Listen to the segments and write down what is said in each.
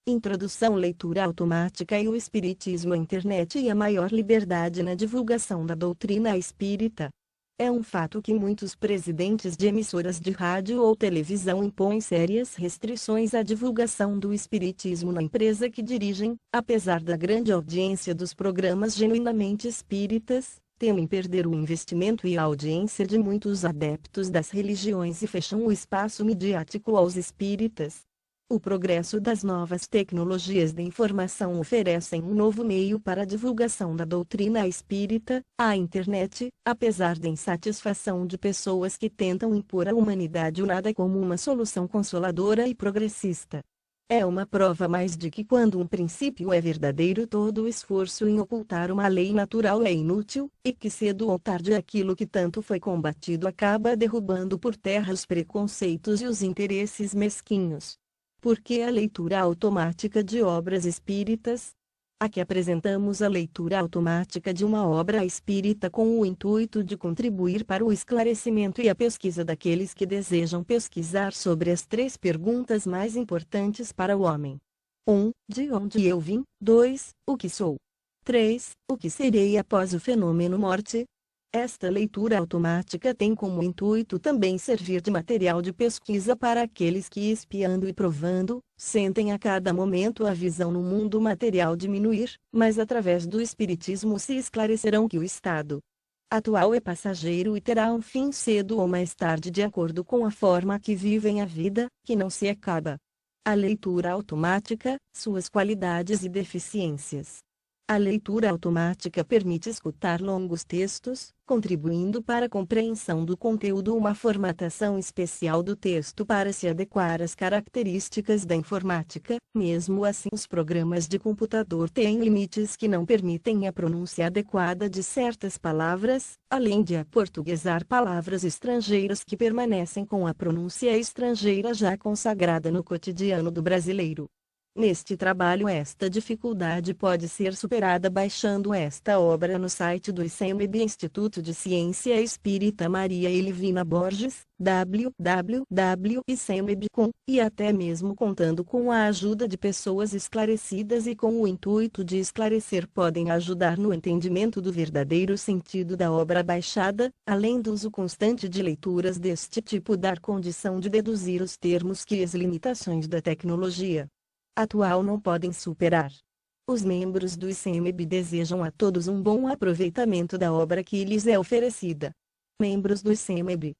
Introdução, leitura automática e o Espiritismo, a internet e a maior liberdade na divulgação da doutrina espírita. É um fato que muitos presidentes de emissoras de rádio ou televisão impõem sérias restrições à divulgação do espiritismo na empresa que dirigem, apesar da grande audiência dos programas genuinamente espíritas, temem perder o investimento e a audiência de muitos adeptos das religiões e fecham o espaço midiático aos espíritas. O progresso das novas tecnologias de informação oferecem um novo meio para a divulgação da doutrina espírita, a internet, apesar da insatisfação de pessoas que tentam impor à humanidade o nada como uma solução consoladora e progressista. É uma prova mais de que quando um princípio é verdadeiro, todo o esforço em ocultar uma lei natural é inútil, e que cedo ou tarde aquilo que tanto foi combatido acaba derrubando por terra os preconceitos e os interesses mesquinhos. Por que a leitura automática de obras espíritas? Aqui apresentamos a leitura automática de uma obra espírita com o intuito de contribuir para o esclarecimento e a pesquisa daqueles que desejam pesquisar sobre as 3 perguntas mais importantes para o homem. 1. De onde eu vim? 2. O que sou? 3. O que serei após o fenômeno morte? Esta leitura automática tem como intuito também servir de material de pesquisa para aqueles que, espiando e provando, sentem a cada momento a visão no mundo material diminuir, mas através do espiritismo se esclarecerão que o estado atual é passageiro e terá um fim cedo ou mais tarde de acordo com a forma que vivem a vida, que não se acaba. A leitura automática, suas qualidades e deficiências. A leitura automática permite escutar longos textos, contribuindo para a compreensão do conteúdo. Uma formatação especial do texto para se adequar às características da informática. Mesmo assim, os programas de computador têm limites que não permitem a pronúncia adequada de certas palavras, além de aportuguesar palavras estrangeiras que permanecem com a pronúncia estrangeira já consagrada no cotidiano do brasileiro. Neste trabalho, esta dificuldade pode ser superada baixando esta obra no site do ICEMEB, Instituto de Ciência Espírita Maria Elivina Borges, www.icemeb.com, e até mesmo contando com a ajuda de pessoas esclarecidas e com o intuito de esclarecer podem ajudar no entendimento do verdadeiro sentido da obra baixada, além do uso constante de leituras deste tipo dar condição de deduzir os termos que as limitações da tecnologia atual não podem superar. Os membros do ICEMEB desejam a todos um bom aproveitamento da obra que lhes é oferecida. Membros do ICEMEB.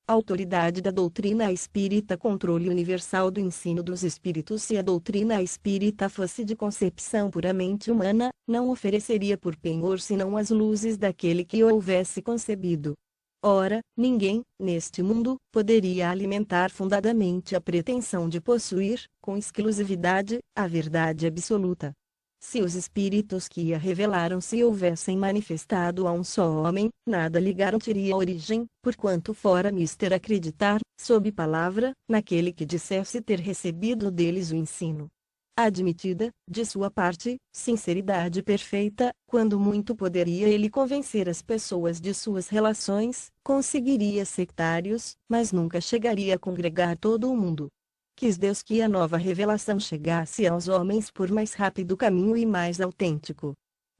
Autoridade da doutrina espírita, controle universal do ensino dos espíritos. Se a doutrina espírita fosse de concepção puramente humana, não ofereceria por penhor senão as luzes daquele que o houvesse concebido. Ora, ninguém, neste mundo, poderia alimentar fundadamente a pretensão de possuir, com exclusividade, a verdade absoluta. Se os espíritos que a revelaram se houvessem manifestado a um só homem, nada lhe garantiria a origem, porquanto fora mister acreditar, sob palavra, naquele que dissesse ter recebido deles o ensino. Admitida, de sua parte, sinceridade perfeita, quando muito poderia ele convencer as pessoas de suas relações, conseguiria sectários, mas nunca chegaria a congregar todo o mundo. Quis Deus que a nova revelação chegasse aos homens por mais rápido caminho e mais autêntico.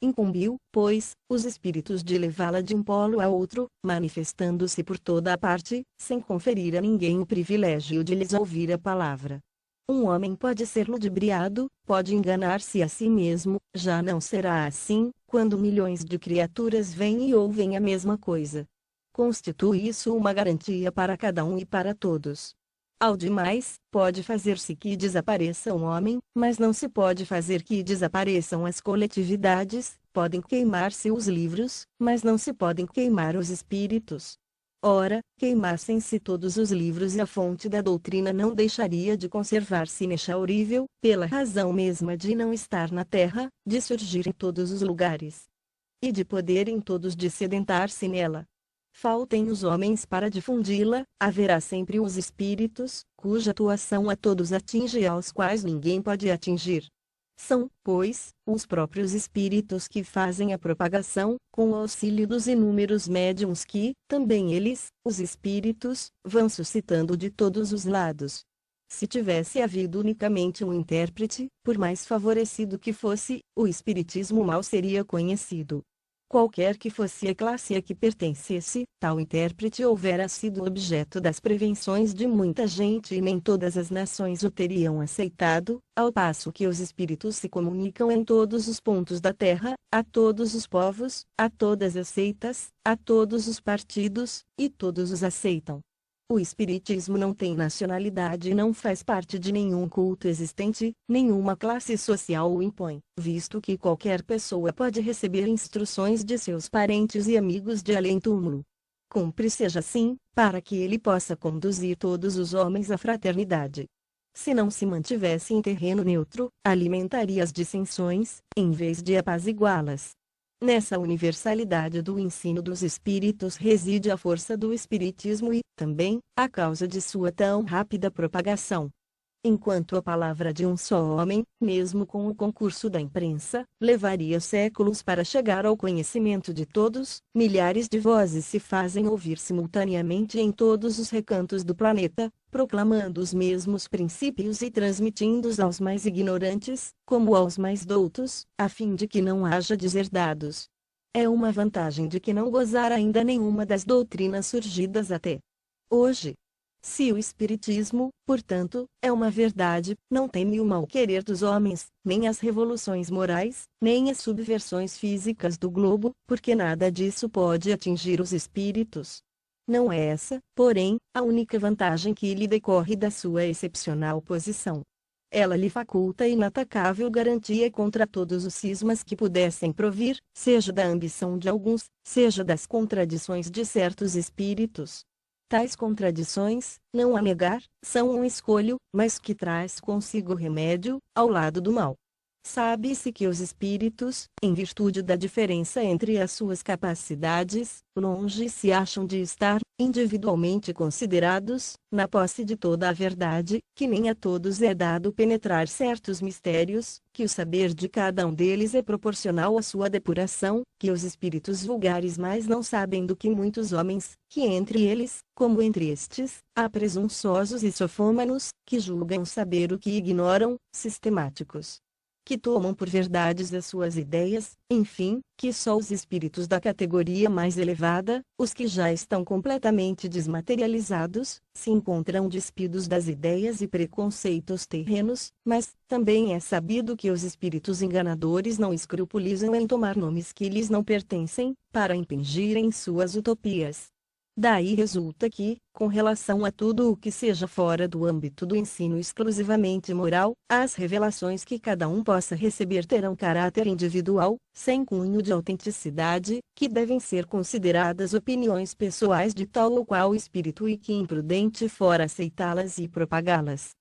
Incumbiu, pois, os espíritos de levá-la de um polo a outro, manifestando-se por toda a parte, sem conferir a ninguém o privilégio de lhes ouvir a palavra. Um homem pode ser ludibriado, pode enganar-se a si mesmo, já não será assim, quando milhões de criaturas veem e ouvem a mesma coisa. Constitui isso uma garantia para cada um e para todos. Ao demais, pode fazer-se que desapareça um homem, mas não se pode fazer que desapareçam as coletividades, podem queimar-se os livros, mas não se podem queimar os espíritos. Ora, queimassem-se todos os livros e a fonte da doutrina não deixaria de conservar-se inexaurível, pela razão mesma de não estar na terra, de surgir em todos os lugares, e de poderem todos dessedentar-se nela. Faltem os homens para difundi-la, haverá sempre os espíritos, cuja atuação a todos atinge e aos quais ninguém pode atingir. São, pois, os próprios espíritos que fazem a propagação, com o auxílio dos inúmeros médiuns que, também eles, os espíritos, vão suscitando de todos os lados. Se tivesse havido unicamente um intérprete, por mais favorecido que fosse, o espiritismo mal seria conhecido. Qualquer que fosse a classe a que pertencesse, tal intérprete houvera sido objeto das prevenções de muita gente e nem todas as nações o teriam aceitado, ao passo que os espíritos se comunicam em todos os pontos da terra, a todos os povos, a todas as seitas, a todos os partidos, e todos os aceitam. O espiritismo não tem nacionalidade e não faz parte de nenhum culto existente, nenhuma classe social o impõe, visto que qualquer pessoa pode receber instruções de seus parentes e amigos de além-túmulo. Cumpre seja assim, para que ele possa conduzir todos os homens à fraternidade. Se não se mantivesse em terreno neutro, alimentaria as dissensões, em vez de apaziguá-las. Nessa universalidade do ensino dos espíritos reside a força do espiritismo e, também, a causa de sua tão rápida propagação. Enquanto a palavra de um só homem, mesmo com o concurso da imprensa, levaria séculos para chegar ao conhecimento de todos, milhares de vozes se fazem ouvir simultaneamente em todos os recantos do planeta, proclamando os mesmos princípios e transmitindo-os aos mais ignorantes, como aos mais doutos, a fim de que não haja deserdados. É uma vantagem de que não gozar ainda nenhuma das doutrinas surgidas até hoje. Se o Espiritismo, portanto, é uma verdade, não teme o mal-querer dos homens, nem as revoluções morais, nem as subversões físicas do globo, porque nada disso pode atingir os espíritos. Não é essa, porém, a única vantagem que lhe decorre da sua excepcional posição. Ela lhe faculta inatacável garantia contra todos os cismas que pudessem provir, seja da ambição de alguns, seja das contradições de certos espíritos. Tais contradições, não a negar, são um escolho, mas que traz consigo remédio, ao lado do mal. Sabe-se que os espíritos, em virtude da diferença entre as suas capacidades, longe se acham de estar, individualmente considerados, na posse de toda a verdade, que nem a todos é dado penetrar certos mistérios, que o saber de cada um deles é proporcional à sua depuração, que os espíritos vulgares mais não sabem do que muitos homens, que entre eles, como entre estes, há presunçosos e sofômanos, que julgam saber o que ignoram, sistemáticos, que tomam por verdades as suas ideias, enfim, que só os espíritos da categoria mais elevada, os que já estão completamente desmaterializados, se encontram despidos das ideias e preconceitos terrenos, mas, também é sabido que os espíritos enganadores não escrupulizam em tomar nomes que lhes não pertencem, para impingirem suas utopias. Daí resulta que, com relação a tudo o que seja fora do âmbito do ensino exclusivamente moral, as revelações que cada um possa receber terão caráter individual, sem cunho de autenticidade, que devem ser consideradas opiniões pessoais de tal ou qual espírito e que imprudente fora aceitá-las e propagá-las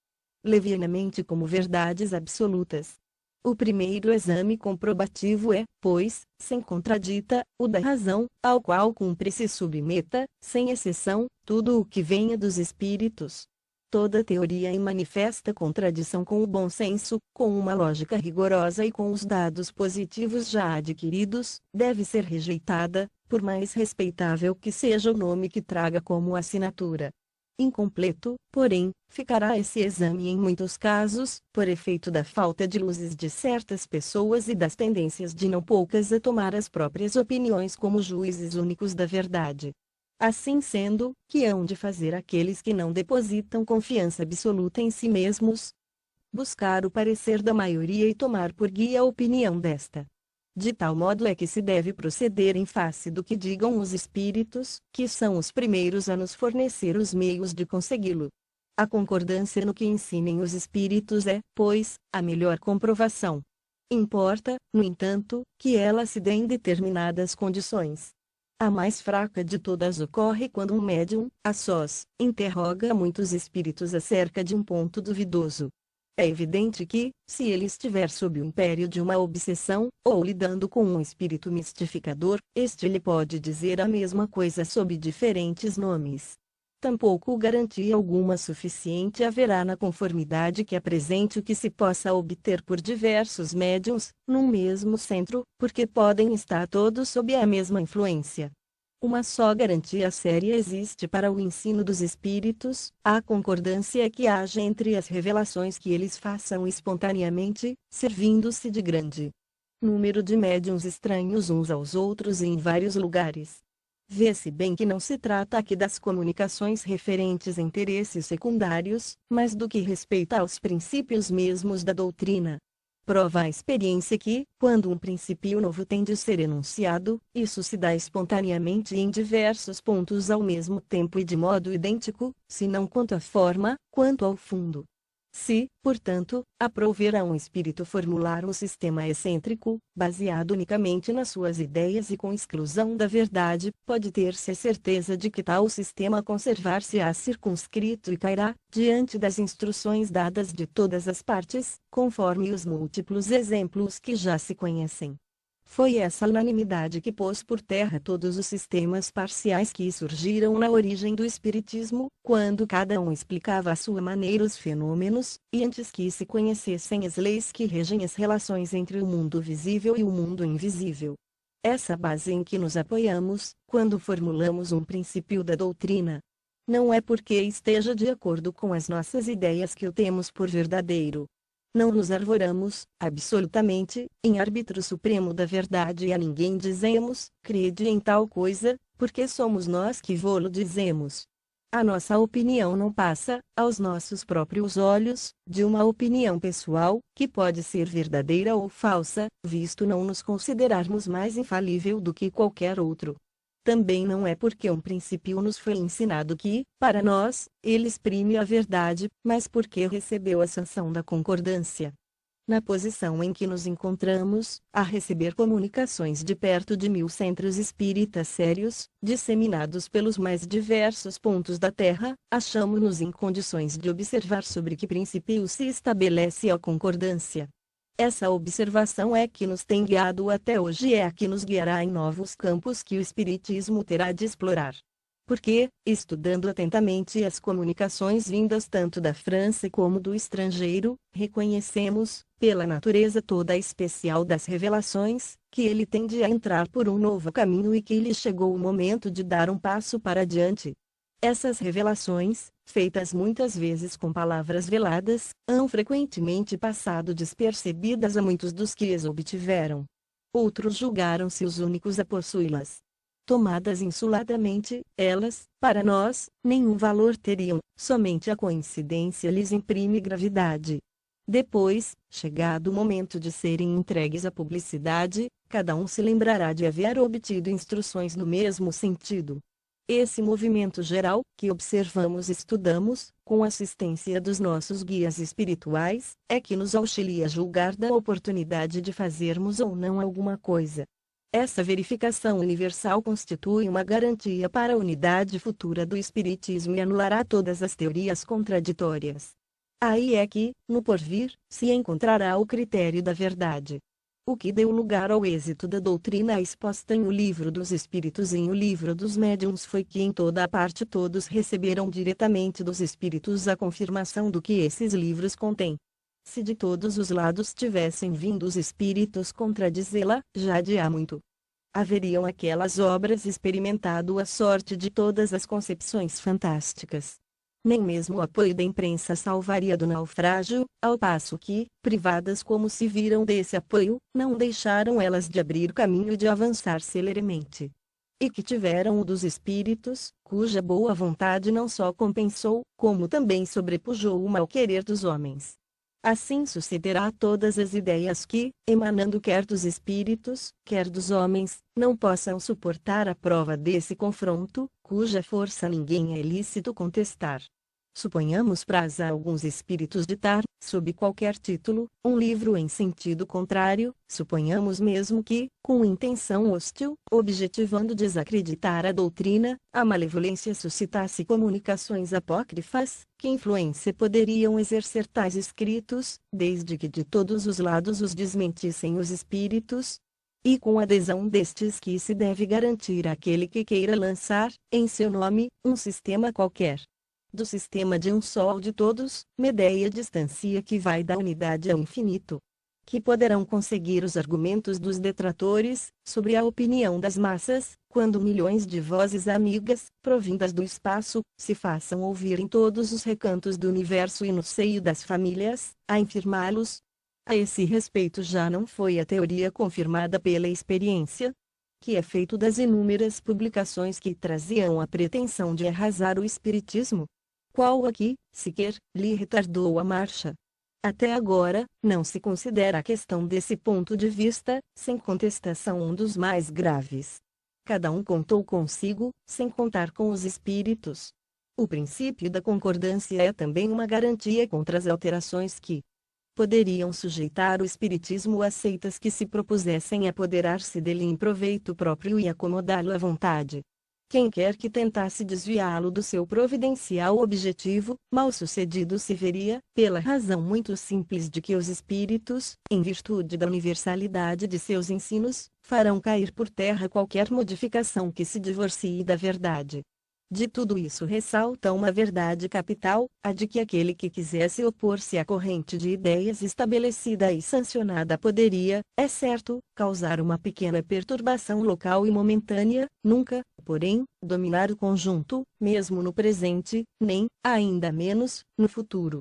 levianamente como verdades absolutas. O primeiro exame comprobativo é, pois, sem contradita, o da razão, ao qual cumpre se submeta, sem exceção, tudo o que venha dos espíritos. Toda teoria em manifesta contradição com o bom senso, com uma lógica rigorosa e com os dados positivos já adquiridos, deve ser rejeitada, por mais respeitável que seja o nome que traga como assinatura. Incompleto, porém, ficará esse exame em muitos casos, por efeito da falta de luzes de certas pessoas e das tendências de não poucas a tomar as próprias opiniões como juízes únicos da verdade. Assim sendo, que hão de fazer aqueles que não depositam confiança absoluta em si mesmos? Buscar o parecer da maioria e tomar por guia a opinião desta. De tal modo é que se deve proceder em face do que digam os espíritos, que são os primeiros a nos fornecer os meios de consegui-lo. A concordância no que ensinem os espíritos é, pois, a melhor comprovação. Importa, no entanto, que ela se dê em determinadas condições. A mais fraca de todas ocorre quando um médium, a sós, interroga muitos espíritos acerca de um ponto duvidoso. É evidente que, se ele estiver sob o império de uma obsessão, ou lidando com um espírito mistificador, este lhe pode dizer a mesma coisa sob diferentes nomes. Tampouco garantia alguma suficiente haverá na conformidade que apresente o que se possa obter por diversos médiuns, num mesmo centro, porque podem estar todos sob a mesma influência. Uma só garantia séria existe para o ensino dos espíritos: a concordância que haja entre as revelações que eles façam espontaneamente, servindo-se de grande número de médiuns estranhos uns aos outros e em vários lugares. Vê-se bem que não se trata aqui das comunicações referentes a interesses secundários, mas do que respeita aos princípios mesmos da doutrina. Prova a experiência que, quando um princípio novo tem de ser enunciado, isso se dá espontaneamente em diversos pontos ao mesmo tempo e de modo idêntico, se não quanto à forma, quanto ao fundo. Se, portanto, aprouver a um espírito formular um sistema excêntrico, baseado unicamente nas suas ideias e com exclusão da verdade, pode ter-se a certeza de que tal sistema conservar-se-á circunscrito e cairá, diante das instruções dadas de todas as partes, conforme os múltiplos exemplos que já se conhecem. Foi essa unanimidade que pôs por terra todos os sistemas parciais que surgiram na origem do Espiritismo, quando cada um explicava à sua maneira os fenômenos, e antes que se conhecessem as leis que regem as relações entre o mundo visível e o mundo invisível. Essa base em que nos apoiamos, quando formulamos um princípio da doutrina. Não é porque esteja de acordo com as nossas ideias que o temos por verdadeiro. Não nos arvoramos, absolutamente, em árbitro supremo da verdade e a ninguém dizemos, crede em tal coisa, porque somos nós que vô-lo dizemos. A nossa opinião não passa, aos nossos próprios olhos, de uma opinião pessoal, que pode ser verdadeira ou falsa, visto não nos considerarmos mais infalível do que qualquer outro. Também não é porque um princípio nos foi ensinado que, para nós, ele exprime a verdade, mas porque recebeu a sanção da concordância. Na posição em que nos encontramos, a receber comunicações de perto de 1000 centros espíritas sérios, disseminados pelos mais diversos pontos da Terra, achamo-nos em condições de observar sobre que princípio se estabelece a concordância. Essa observação é que nos tem guiado até hoje e é a que nos guiará em novos campos que o Espiritismo terá de explorar. Porque, estudando atentamente as comunicações vindas tanto da França como do estrangeiro, reconhecemos, pela natureza toda especial das revelações, que ele tende a entrar por um novo caminho e que lhe chegou o momento de dar um passo para adiante. Essas revelações, feitas muitas vezes com palavras veladas, hão frequentemente passado despercebidas a muitos dos que as obtiveram. Outros julgaram-se os únicos a possuí-las. Tomadas insuladamente, elas, para nós, nenhum valor teriam, somente a coincidência lhes imprime gravidade. Depois, chegado o momento de serem entregues à publicidade, cada um se lembrará de haver obtido instruções no mesmo sentido. Esse movimento geral, que observamos e estudamos, com assistência dos nossos guias espirituais, é que nos auxilia a julgar da oportunidade de fazermos ou não alguma coisa. Essa verificação universal constitui uma garantia para a unidade futura do Espiritismo e anulará todas as teorias contraditórias. Aí é que, no porvir, se encontrará o critério da verdade. O que deu lugar ao êxito da doutrina exposta em O Livro dos Espíritos e em O Livro dos Médiuns foi que em toda a parte todos receberam diretamente dos Espíritos a confirmação do que esses livros contêm. Se de todos os lados tivessem vindo os Espíritos contradizê-la, já de há muito haveriam aquelas obras experimentado a sorte de todas as concepções fantásticas. Nem mesmo o apoio da imprensa salvaria do naufrágio, ao passo que, privadas como se viram desse apoio, não deixaram elas de abrir caminho e de avançar celeremente. E que tiveram o dos espíritos, cuja boa vontade não só compensou, como também sobrepujou o mal-querer dos homens. Assim sucederá a todas as ideias que, emanando quer dos espíritos, quer dos homens, não possam suportar a prova desse confronto, cuja força ninguém é lícito contestar. Suponhamos praza a alguns espíritos ditar, sob qualquer título, um livro em sentido contrário, suponhamos mesmo que, com intenção hostil, objetivando desacreditar a doutrina, a malevolência suscitasse comunicações apócrifas, que influência poderiam exercer tais escritos, desde que de todos os lados os desmentissem os espíritos? E com adesão destes que se deve garantir àquele que queira lançar, em seu nome, um sistema qualquer. Do sistema de um só ou de todos, Medeia distancia que vai da unidade ao infinito. que poderão conseguir os argumentos dos detratores, sobre a opinião das massas, quando milhões de vozes amigas, provindas do espaço, se façam ouvir em todos os recantos do universo e no seio das famílias, a infirmá-los? A esse respeito já não foi a teoria confirmada pela experiência? Que é feito das inúmeras publicações que traziam a pretensão de arrasar o espiritismo? Qual aqui, sequer, lhe retardou a marcha? Até agora, não se considera a questão desse ponto de vista, sem contestação, um dos mais graves. Cada um contou consigo, sem contar com os espíritos. O princípio da concordância é também uma garantia contra as alterações que poderiam sujeitar o espiritismo a seitas que se propusessem apoderar-se dele em proveito próprio e acomodá-lo à vontade. Quem quer que tentasse desviá-lo do seu providencial objetivo, mal sucedido se veria, pela razão muito simples de que os espíritos, em virtude da universalidade de seus ensinos, farão cair por terra qualquer modificação que se divorcie da verdade. De tudo isso ressalta uma verdade capital, a de que aquele que quisesse opor-se à corrente de ideias estabelecida e sancionada poderia, é certo, causar uma pequena perturbação local e momentânea, nunca, porém, dominar o conjunto, mesmo no presente, nem, ainda menos, no futuro.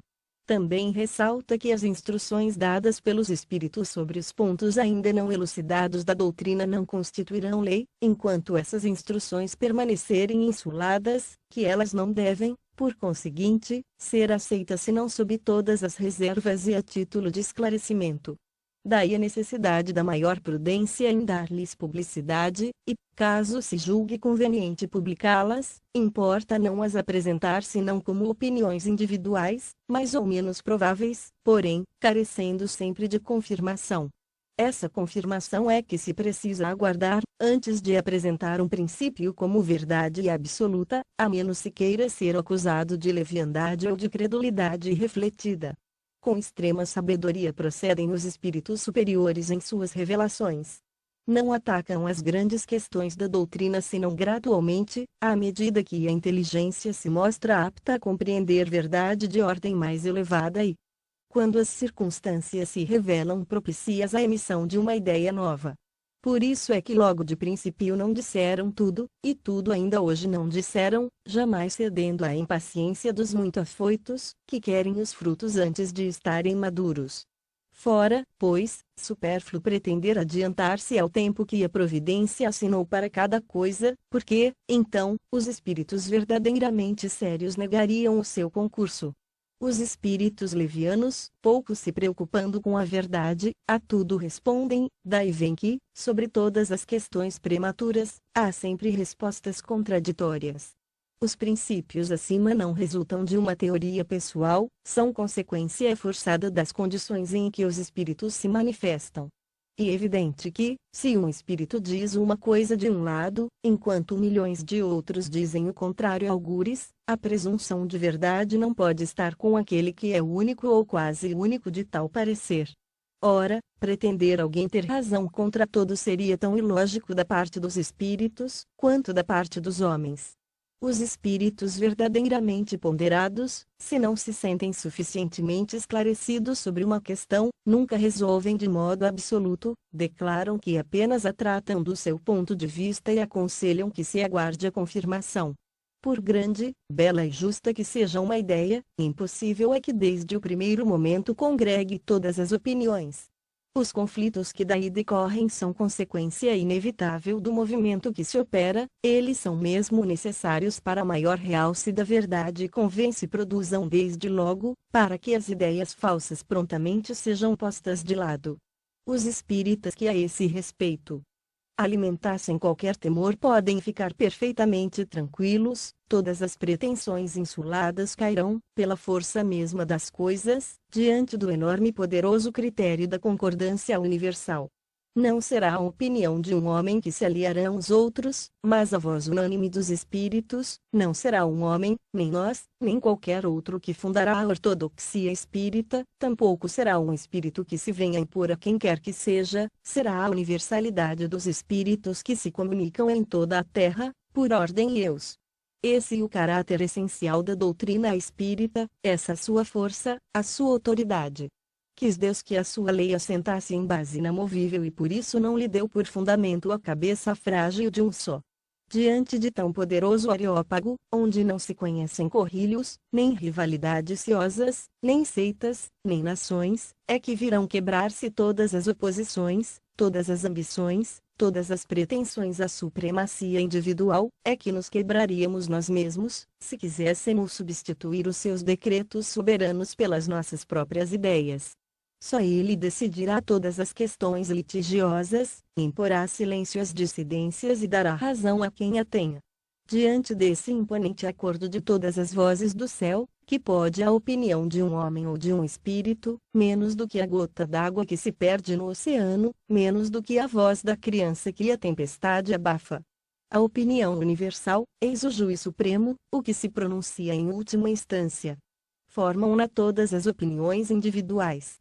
Também ressalta que as instruções dadas pelos espíritos sobre os pontos ainda não elucidados da doutrina não constituirão lei, enquanto essas instruções permanecerem insuladas, que elas não devem, por conseguinte, ser aceitas senão sob todas as reservas e a título de esclarecimento. Daí a necessidade da maior prudência em dar-lhes publicidade, e, caso se julgue conveniente publicá-las, importa não as apresentar senão como opiniões individuais, mais ou menos prováveis, porém, carecendo sempre de confirmação. Essa confirmação é que se precisa aguardar, antes de apresentar um princípio como verdade absoluta, a menos se queira ser acusado de leviandade ou de credulidade irrefletida. Com extrema sabedoria procedem os espíritos superiores em suas revelações. Não atacam as grandes questões da doutrina senão gradualmente, à medida que a inteligência se mostra apta a compreender verdade de ordem mais elevada e, quando as circunstâncias se revelam propícias à emissão de uma ideia nova. Por isso é que logo de princípio não disseram tudo, e tudo ainda hoje não disseram, jamais cedendo à impaciência dos muito afoitos, que querem os frutos antes de estarem maduros. Fora, pois, supérfluo pretender adiantar-se ao tempo que a providência assinou para cada coisa, porque, então, os espíritos verdadeiramente sérios negariam o seu concurso. Os espíritos levianos, pouco se preocupando com a verdade, a tudo respondem, daí vem que, sobre todas as questões prematuras, há sempre respostas contraditórias. Os princípios acima não resultam de uma teoria pessoal, são consequência forçada das condições em que os espíritos se manifestam. E é evidente que, se um espírito diz uma coisa de um lado, enquanto milhões de outros dizem o contrário algures, a presunção de verdade não pode estar com aquele que é único ou quase único de tal parecer. Ora, pretender alguém ter razão contra todos seria tão ilógico da parte dos espíritos, quanto da parte dos homens. Os espíritos verdadeiramente ponderados, se não se sentem suficientemente esclarecidos sobre uma questão, nunca resolvem de modo absoluto, declaram que apenas a tratam do seu ponto de vista e aconselham que se aguarde a confirmação. Por grande, bela e justa que seja uma ideia, impossível é que desde o primeiro momento congregue todas as opiniões. Os conflitos que daí decorrem são consequência inevitável do movimento que se opera, eles são mesmo necessários para a maior realce da verdade e convém se produzam desde logo, para que as ideias falsas prontamente sejam postas de lado. Os espíritas que a esse respeito alimentassem qualquer temor podem ficar perfeitamente tranquilos, todas as pretensões insuladas cairão, pela força mesma das coisas, diante do enorme e poderoso critério da concordância universal. Não será a opinião de um homem que se aliarão os outros, mas a voz unânime dos espíritos, não será um homem, nem nós, nem qualquer outro que fundará a ortodoxia espírita, tampouco será um espírito que se venha impor a quem quer que seja, será a universalidade dos espíritos que se comunicam em toda a terra, por ordem e eus. Esse é o caráter essencial da doutrina espírita, essa sua força, a sua autoridade. Quis Deus que a sua lei assentasse em base inamovível e por isso não lhe deu por fundamento a cabeça frágil de um só. Diante de tão poderoso Areópago, onde não se conhecem corrilhos, nem rivalidades ciosas, nem seitas, nem nações, é que virão quebrar-se todas as oposições, todas as ambições, todas as pretensões à supremacia individual, é que nos quebraríamos nós mesmos, se quiséssemos substituir os seus decretos soberanos pelas nossas próprias ideias. Só ele decidirá todas as questões litigiosas, imporá silêncio às dissidências e dará razão a quem a tenha. Diante desse imponente acordo de todas as vozes do céu, que pode a opinião de um homem ou de um espírito, menos do que a gota d'água que se perde no oceano, menos do que a voz da criança que a tempestade abafa. A opinião universal, eis o juiz supremo, o que se pronuncia em última instância. Formam-na todas as opiniões individuais.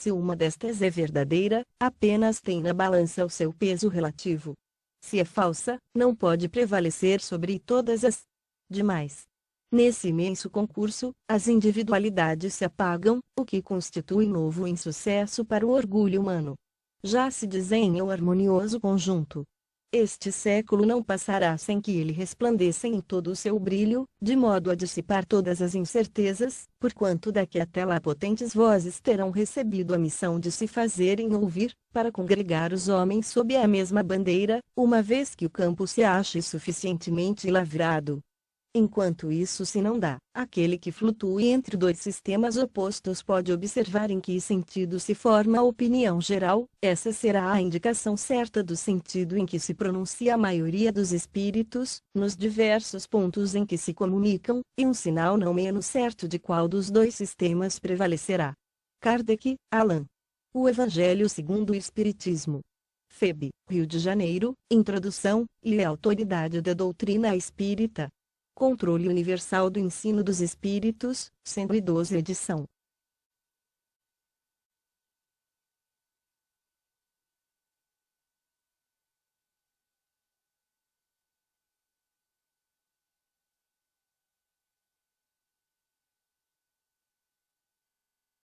Se uma destas é verdadeira, apenas tem na balança o seu peso relativo. Se é falsa, não pode prevalecer sobre todas as demais. Nesse imenso concurso, as individualidades se apagam, o que constitui novo insucesso para o orgulho humano. Já se desenha o harmonioso conjunto. Este século não passará sem que ele resplandeça em todo o seu brilho, de modo a dissipar todas as incertezas, porquanto daqui até lá potentes vozes terão recebido a missão de se fazerem ouvir, para congregar os homens sob a mesma bandeira, uma vez que o campo se ache suficientemente lavrado. Enquanto isso se não dá, aquele que flutue entre dois sistemas opostos pode observar em que sentido se forma a opinião geral, essa será a indicação certa do sentido em que se pronuncia a maioria dos espíritos, nos diversos pontos em que se comunicam, e um sinal não menos certo de qual dos dois sistemas prevalecerá. Kardec, Allan. O Evangelho segundo o Espiritismo. FEB, Rio de Janeiro, Introdução, e a Autoridade da Doutrina Espírita. Controle Universal do Ensino dos Espíritos, 112 edição.